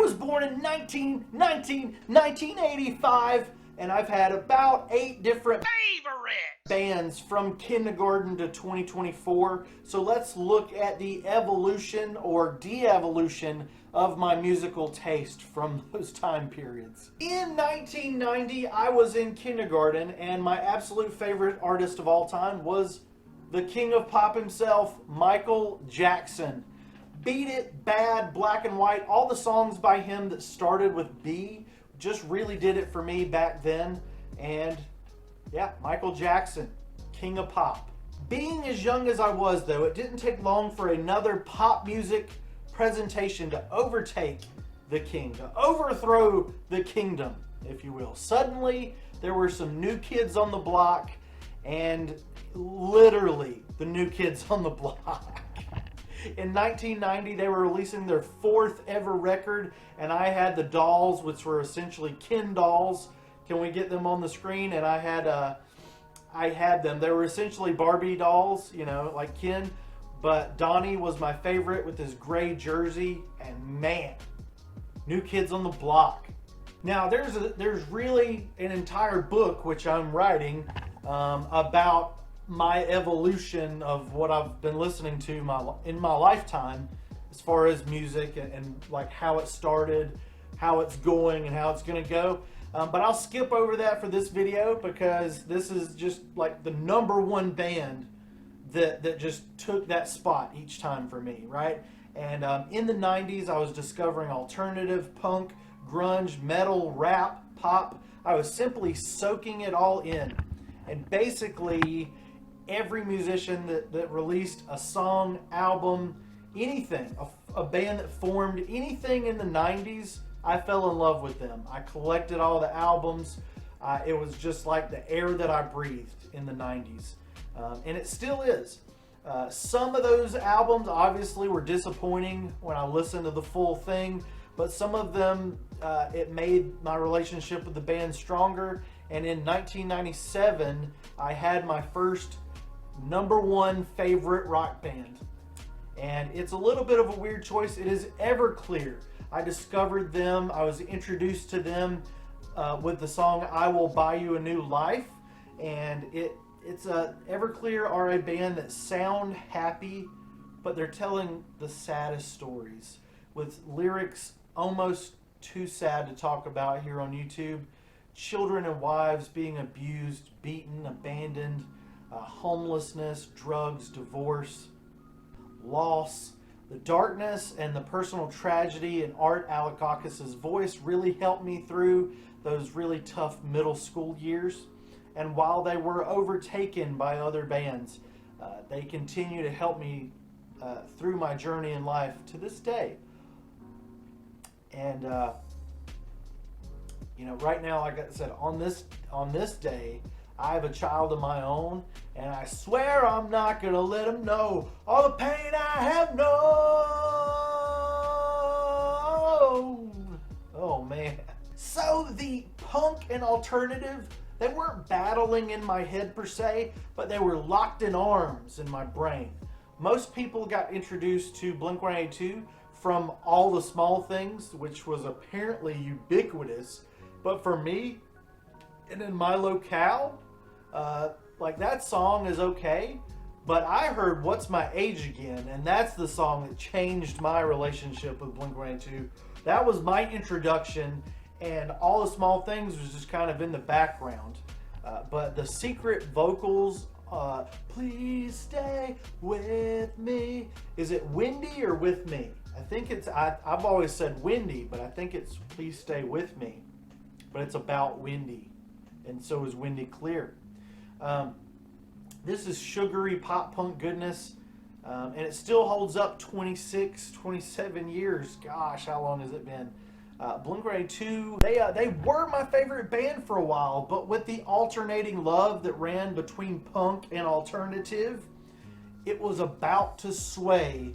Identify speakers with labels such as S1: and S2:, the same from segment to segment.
S1: was born in 1985, and I've had about 8 different bands from kindergarten to 2024. So let's look at the evolution or de-evolution of my musical taste from those time periods. In 1990, I was in kindergarten, and my absolute favorite artist of all time was the king of pop himself, Michael Jackson. Beat It, Bad, Black and White, all the songs by him that started with B just really did it for me back then. And yeah, Michael Jackson, king of pop. Being as young as I was, though, it didn't take long for another pop music presentation to overtake the king, to overthrow the kingdom, if you will. Suddenly, there were some new kids on the block, and literally the new kids on the block. In 1990, they were releasing their 4th ever record, and I had the dolls, which were essentially Ken dolls. Can we get them on the screen? And I had them. They were essentially Barbie dolls, you know, like Ken. But Donnie was my favorite with his gray jersey, and man, New Kids on the Block. Now, there's really an entire book which I'm writing about my evolution of what I've been listening to in my lifetime, as far as music and like how it started, how it's going, and how it's going to go. But I'll skip over that for this video, because this is just like the #1 band that just took that spot each time for me, right? And in the 90s, I was discovering alternative, punk, grunge, metal, rap, pop. I was simply soaking it all in. And basically, every musician that released a song, album, anything, a band that formed, anything in the 90s, I fell in love with them. I collected all the albums. It was just like the air that I breathed in the 90s. And it still is. Some of those albums obviously were disappointing when I listened to the full thing, but some of them, it made my relationship with the band stronger. And in 1997, I had my first #1 favorite rock band. And it's a little bit of a weird choice. It is Everclear. I discovered them, I was introduced to them with the song I Will Buy You a New Life. And Everclear are a band that sound happy, but they're telling the saddest stories with lyrics almost too sad to talk about here on YouTube. Children and wives being abused, beaten, abandoned, homelessness, drugs, divorce, loss. The darkness and the personal tragedy in Art Alakakis's voice really helped me through those really tough middle school years. And while they were overtaken by other bands, they continue to help me through my journey in life to this day. And you know, right now, like I said, on this day, I have a child of my own, and I swear I'm not gonna let him know all the pain I have known. Oh man. So the punk and alternative, they weren't battling in my head per se, but they were locked in arms in my brain. Most people got introduced to Blink-182 from All the Small Things, which was apparently ubiquitous. But for me, and in my locale, like that song is okay, but I heard What's My Age Again, and that's the song that changed my relationship with Blink-182. That was my introduction, and All the Small Things was just kind of in the background. But the secret vocals, please stay with me. Is it Windy or With Me? I think it's, I've always said Windy, but I think it's Please Stay With Me. But it's about Windy, and so is Windy Clear. This is sugary pop punk goodness, and it still holds up 26, 27 years. Gosh, how long has it been? Blink-182, they were my favorite band for a while, but with the alternating love that ran between punk and alternative, it was about to sway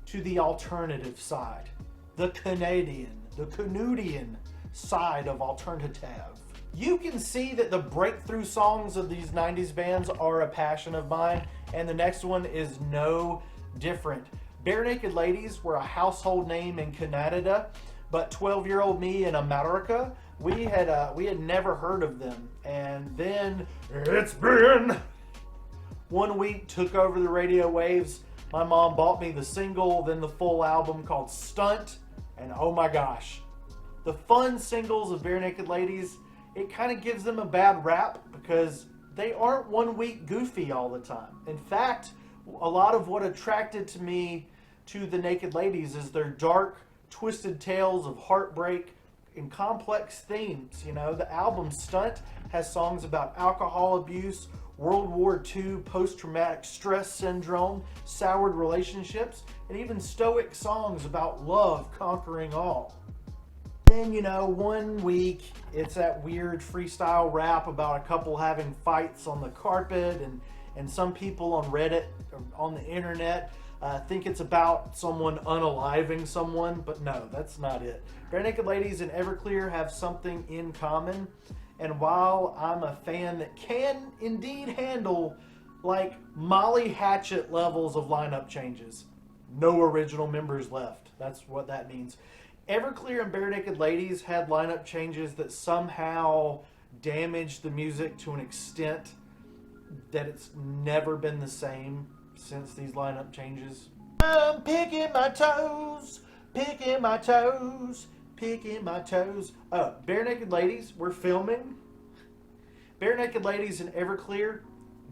S1: to the alternative side, the Canadian side of alternative. You can see that the breakthrough songs of these 90s bands are a passion of mine, and the next one is no different. Bare Naked Ladies were a household name in Canada, But 12-year-old me in America, we had never heard of them. And then it's been 1 week, took over the radio waves. My mom bought me the single, then the full album called Stunt, and oh my gosh. The fun singles of Bare Naked Ladies, it kind of gives them a bad rap because they aren't 1 week goofy all the time. In fact, a lot of what attracted to me to the Naked Ladies is their dark, twisted tales of heartbreak and complex themes. You know, the album Stunt has songs about alcohol abuse, World War II, post-traumatic stress syndrome, soured relationships, and even stoic songs about love conquering all. Then, you know, 1 week, it's that weird freestyle rap about a couple having fights on the carpet, and some people on Reddit or on the internet think it's about someone unaliving someone, but no, that's not it. Bare Naked Ladies and Everclear have something in common, and while I'm a fan that can indeed handle like Molly Hatchet levels of lineup changes, no original members left. That's what that means. Everclear and Bare Naked Ladies had lineup changes that somehow damaged the music to an extent that it's never been the same since these lineup changes. I'm picking my toes, picking my toes, picking my toes. Bare Naked Ladies, we're filming. Bare Naked Ladies and Everclear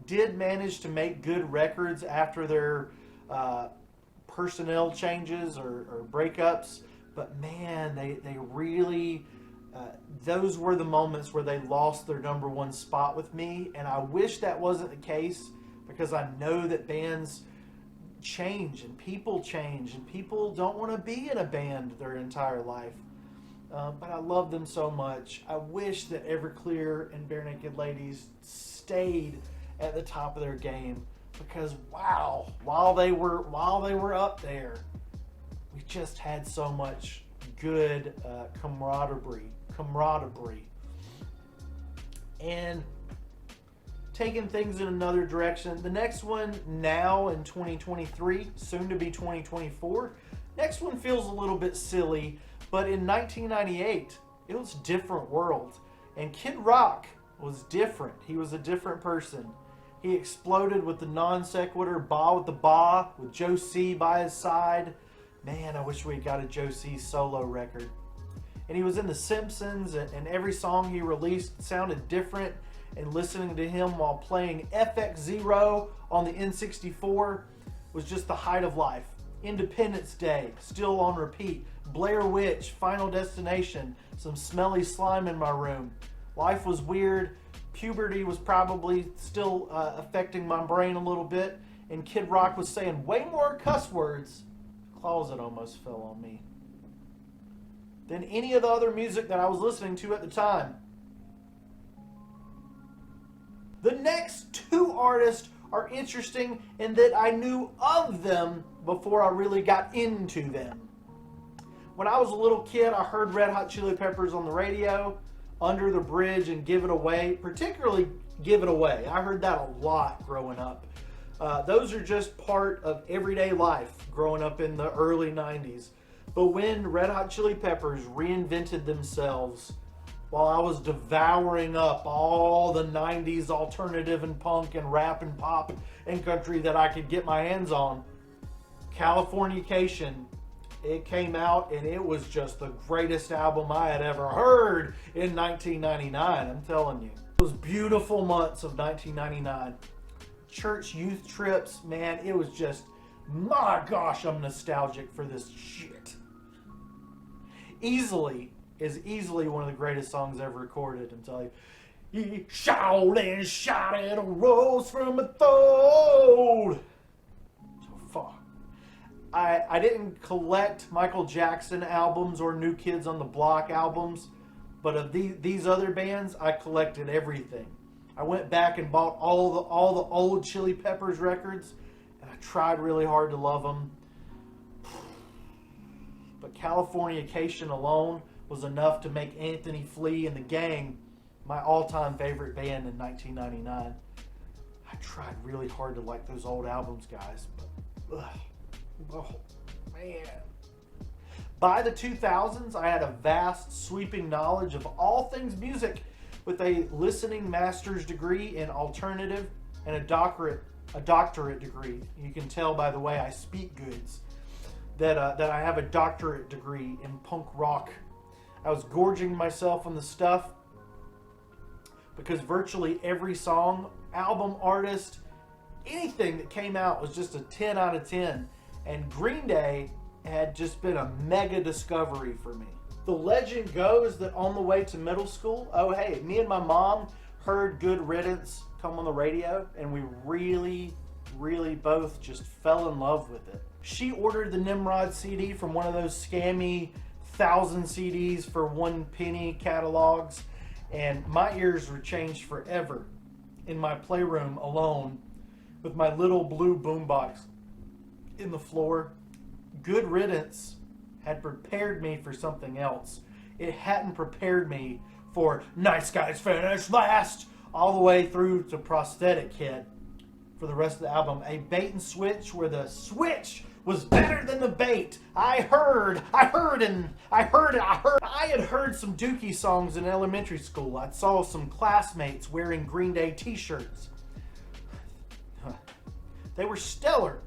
S1: did manage to make good records after their personnel changes or breakups. But man, they really, those were the moments where they lost their number one spot with me. And I wish that wasn't the case because I know that bands change and people don't want to be in a band their entire life. But I love them so much. I wish that Everclear and Bare Naked Ladies stayed at the top of their game because wow, while they were up there, we just had so much good camaraderie. And taking things in another direction, the next one now in 2023, soon to be 2024, next one feels a little bit silly, but in 1998, it was a different world. And Kid Rock was different. He was a different person. He exploded with the non sequitur Ba with the Ba, with Joe C by his side. Man, I wish we got a Joe C solo record. And he was in The Simpsons, and every song he released sounded different. And listening to him while playing FX Zero on the N64 was just the height of life. Independence Day, still on repeat. Blair Witch, Final Destination, some smelly slime in my room. Life was weird. Puberty was probably still affecting my brain a little bit. And Kid Rock was saying way more cuss words. Closet almost fell on me. Than any of the other music that I was listening to at the time. The next two artists are interesting in that I knew of them before I really got into them. When I was a little kid, I heard Red Hot Chili Peppers on the radio, Under the Bridge and Give It Away, particularly Give It Away. I heard that a lot growing up. Those are just part of everyday life growing up in the early 90s. But when Red Hot Chili Peppers reinvented themselves while I was devouring up all the 90s alternative and punk and rap and pop and country that I could get my hands on, Californication, it came out and it was just the greatest album I had ever heard in 1999, I'm telling you. Those beautiful months of 1999. Church youth trips, man, it was just, my gosh, I'm nostalgic for this shit. Easily one of the greatest songs ever recorded, I'm telling you. He shot and shot at a rose from a throat. So fuck. I didn't collect Michael Jackson albums or New Kids on the Block albums, but of these other bands, I collected everything. I went back and bought all the old Chili Peppers records, and I tried really hard to love them. But Californication alone was enough to make Anthony Flea and the Gang my all-time favorite band in 1999. I tried really hard to like those old albums, guys, but oh man. By the 2000s, I had a vast, sweeping knowledge of all things music with a listening master's degree in alternative and a doctorate degree. You can tell by the way I speak goods that I have a doctorate degree in punk rock. I was gorging myself on the stuff because virtually every song, album, artist, anything that came out was just a 10 out of 10. And Green Day had just been a mega discovery for me. The legend goes that on the way to middle school, oh hey, me and my mom heard Good Riddance come on the radio, and we really both just fell in love with it. She ordered the Nimrod CD from one of those scammy 1,000 CDs for 1 penny catalogs, and my ears were changed forever in my playroom alone with my little blue boombox in the floor. Good Riddance had prepared me for something else. It hadn't prepared me for Nice Guys Finish Last all the way through to Prosthetic Head for the rest of the album. A bait and switch where the switch was better than the bait. I had heard some Dookie songs in elementary school. I saw some classmates wearing Green Day t-shirts. They were stellar.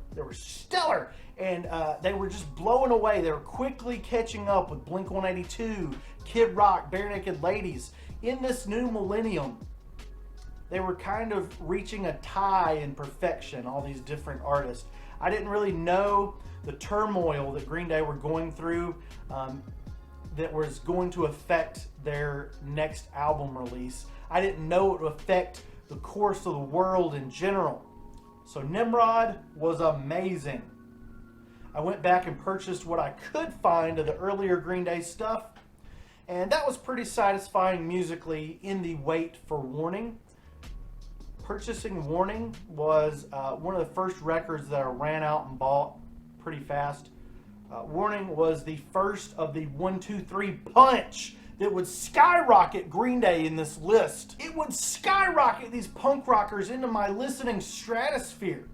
S1: And they were just blowing away. They were quickly catching up with Blink-182, Kid Rock, Bare Naked Ladies. In this new millennium, they were kind of reaching a tie in perfection, all these different artists. I didn't really know the turmoil that Green Day were going through that was going to affect their next album release. I didn't know it would affect the course of the world in general. So Nimrod was amazing. I went back and purchased what I could find of the earlier Green Day stuff, and that was pretty satisfying musically in the wait for Warning. Purchasing Warning was one of the first records that I ran out and bought pretty fast. Warning was the first of the 1, 2, 3 punch that would skyrocket Green Day in this list. It would skyrocket these punk rockers into my listening stratosphere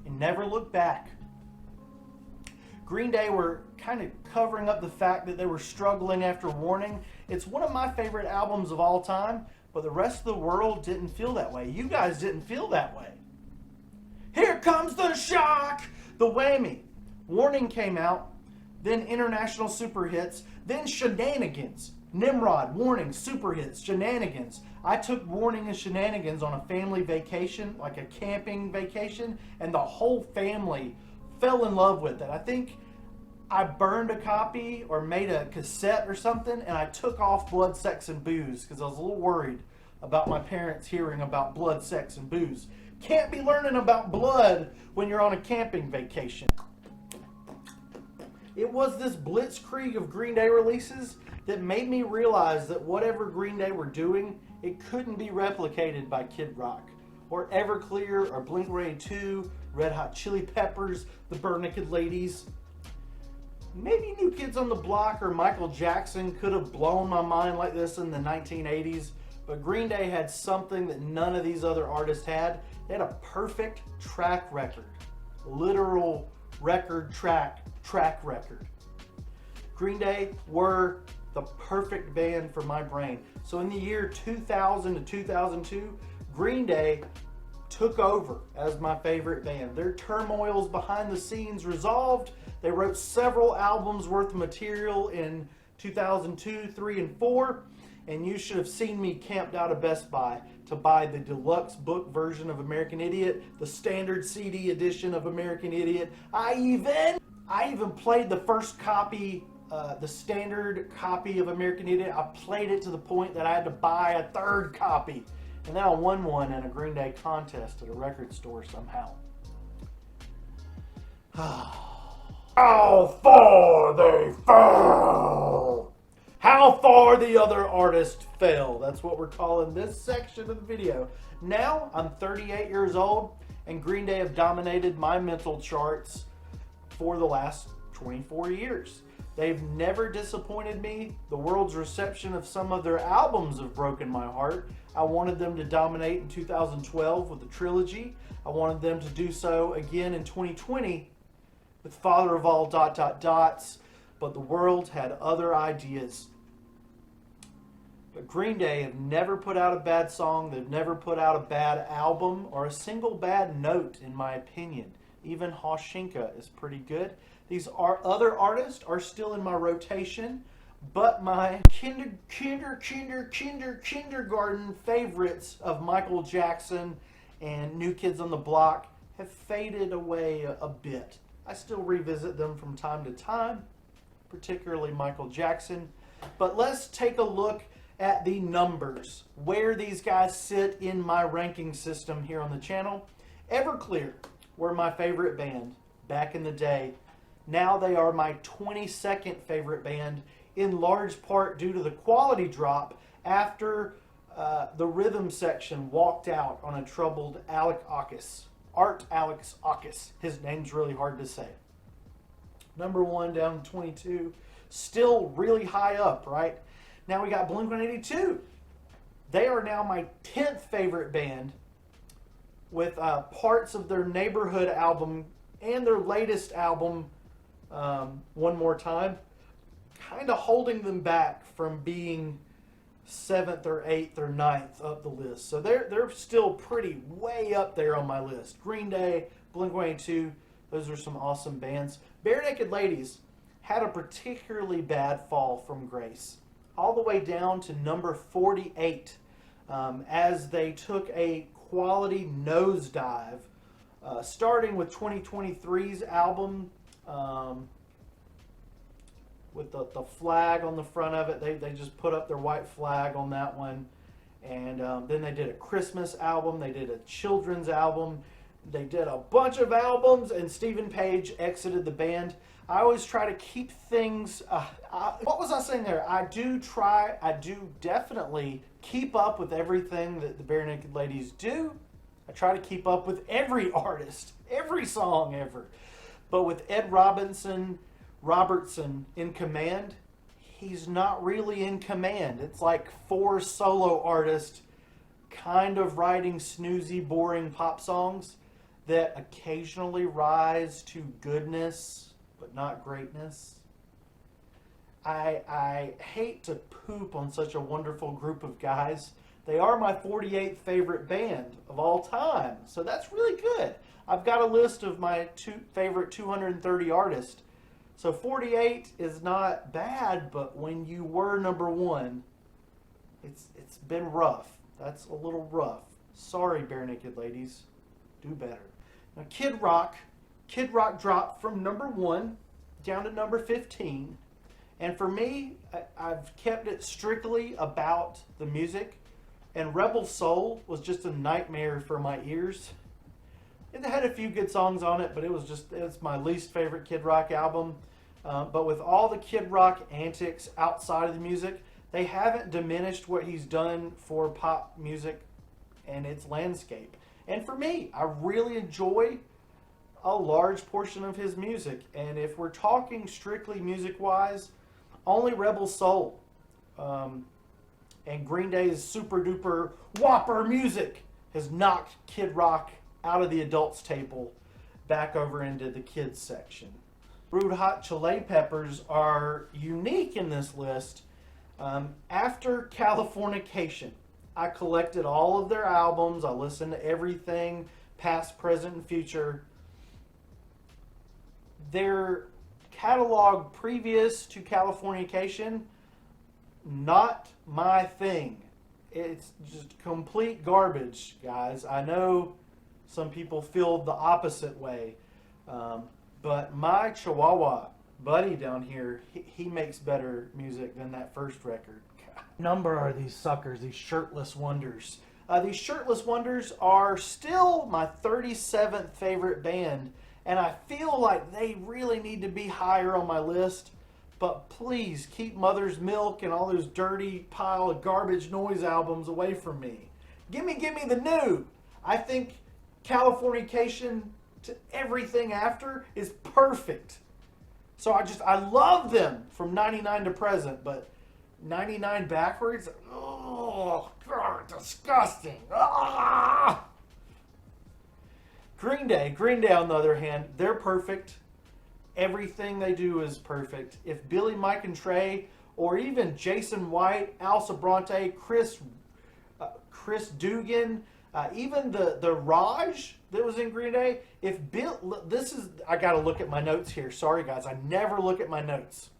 S1: and never look back. Green Day were kind of covering up the fact that they were struggling after Warning. It's one of my favorite albums of all time, but the rest of the world didn't feel that way. You guys didn't feel that way. Here comes the shock! The whammy. Warning came out, then International Super Hits, then Shenanigans. Nimrod, Warning, Super Hits, Shenanigans. I took Warning and Shenanigans on a family vacation, like a camping vacation, and the whole family fell in love with it. I think I burned a copy or made a cassette or something, and I took off Blood, Sex, and Booze because I was a little worried about my parents hearing about blood, sex, and booze. Can't be learning about blood when you're on a camping vacation. It was this blitzkrieg of Green Day releases that made me realize that whatever Green Day were doing, it couldn't be replicated by Kid Rock, or Everclear, or Blink-182, Red Hot Chili Peppers, the Bare Naked Ladies. Maybe New Kids on the Block or Michael Jackson could have blown my mind like this in the 1980s, but Green Day had something that none of these other artists had. They had a perfect track record. Literal record track record. Green Day were the perfect band for my brain. So in the year 2000 to 2002, Green Day took over as my favorite band. Their turmoils behind the scenes resolved. They wrote several albums worth of material in 2002, 3, and 4, and you should have seen me camped out of Best Buy to buy the deluxe book version of American Idiot, the standard CD edition of American Idiot. I even played the first copy, the standard copy of American Idiot. I played it to the point that I had to buy a third copy. And then I won one in a Green Day contest at a record store somehow. How far they fell! How far the other artist fell. That's what we're calling this section of the video. Now, I'm 38 years old, and Green Day have dominated my mental charts for the last 24 years. They've never disappointed me. The world's reception of some of their albums have broken my heart. I wanted them to dominate in 2012 with the trilogy. I wanted them to do so again in 2020 with Father of All ... but the world had other ideas. But Green Day have never put out a bad song. They've never put out a bad album or a single bad note, in my opinion. Even Hoshinka is pretty good. These other artists are still in my rotation, but my kindergarten favorites of Michael Jackson and New Kids on the Block have faded away a bit. I still revisit them from time to time, particularly Michael Jackson. But let's take a look at the numbers, where these guys sit in my ranking system here on the channel. Everclear were my favorite band back in the day. Now they are my 22nd favorite band, in large part due to the quality drop after the rhythm section walked out on a troubled Art Alex Akis. His name's really hard to say. Number 1 down to 22. Still really high up, right? Now we got Blink-182. They are now my 10th favorite band, with parts of their Neighborhood album and their latest album, One More Time, kind of holding them back from being 7th or 8th or 9th up the list. So they're still pretty way up there on my list. Green Day, Blink-182, those are some awesome bands. Bare Naked Ladies had a particularly bad fall from grace, all the way down to number 48, as they took a quality nosedive, starting with 2023's album, with the flag on the front of it. They just put up their white flag on that one. And then they did a Christmas album. They did a children's album. They did a bunch of albums, and Stephen Page exited the band. I always try to keep things... what was I saying there? I do definitely keep up with everything that the Bare Naked Ladies do. I try to keep up with every artist, every song ever. But with Ed Robertson in command, he's not really in command. It's like 4 solo artists kind of writing snoozy, boring pop songs that occasionally rise to goodness, but not greatness. I hate to poop on such a wonderful group of guys. They are my 48th favorite band of all time, so that's really good. I've got a list of my favorite 230 artists. So 48 is not bad, but when you were number 1, it's been rough. That's a little rough. Sorry, Bare Naked Ladies. Do better. Now, Kid Rock dropped from number 1 down to number 15. And for me, I've kept it strictly about the music. And Rebel Soul was just a nightmare for my ears. It had a few good songs on it, but it's my least favorite Kid Rock album. But with all the Kid Rock antics outside of the music, they haven't diminished what he's done for pop music and its landscape. And for me, I really enjoy a large portion of his music. And if we're talking strictly music-wise, only Rebel Soul and Green Day's super duper whopper music has knocked Kid Rock out of the adults table back over into the kids section. Red Hot Chili Peppers are unique in this list. After Californication, I collected all of their albums. I listened to everything, past, present, and future. Their catalog previous to Californication, not my thing. It's just complete garbage, guys. I know some people feel the opposite way. But my Chihuahua buddy down here, he makes better music than that first record. Number are these suckers, these Shirtless Wonders. These Shirtless Wonders are still my 37th favorite band, and I feel like they really need to be higher on my list. But please keep Mother's Milk and all those dirty pile of garbage noise albums away from me. Give me the new. I think Californication to everything after is perfect. So I love them from 99 to present, but 99 backwards, oh, God, disgusting. Green Day on the other hand, they're perfect. everything they do is perfect. If Billy, Mike, and Trey, or even Jason White, Al Sabronte, Chris Dugan, even the Raj that was in Green Day, if Bill, I got to look at my notes here. Sorry guys, I never look at my notes.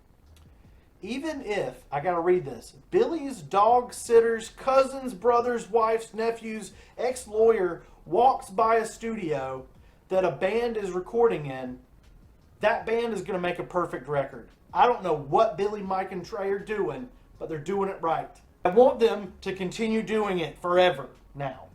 S1: Even if, I got to read this, Billy's dog sitters, cousins, brothers, wives, nephews, ex-lawyer walks by a studio that a band is recording in, that band is going to make a perfect record. I don't know what Billy, Mike, and Trey are doing, but they're doing it right. I want them to continue doing it forever now.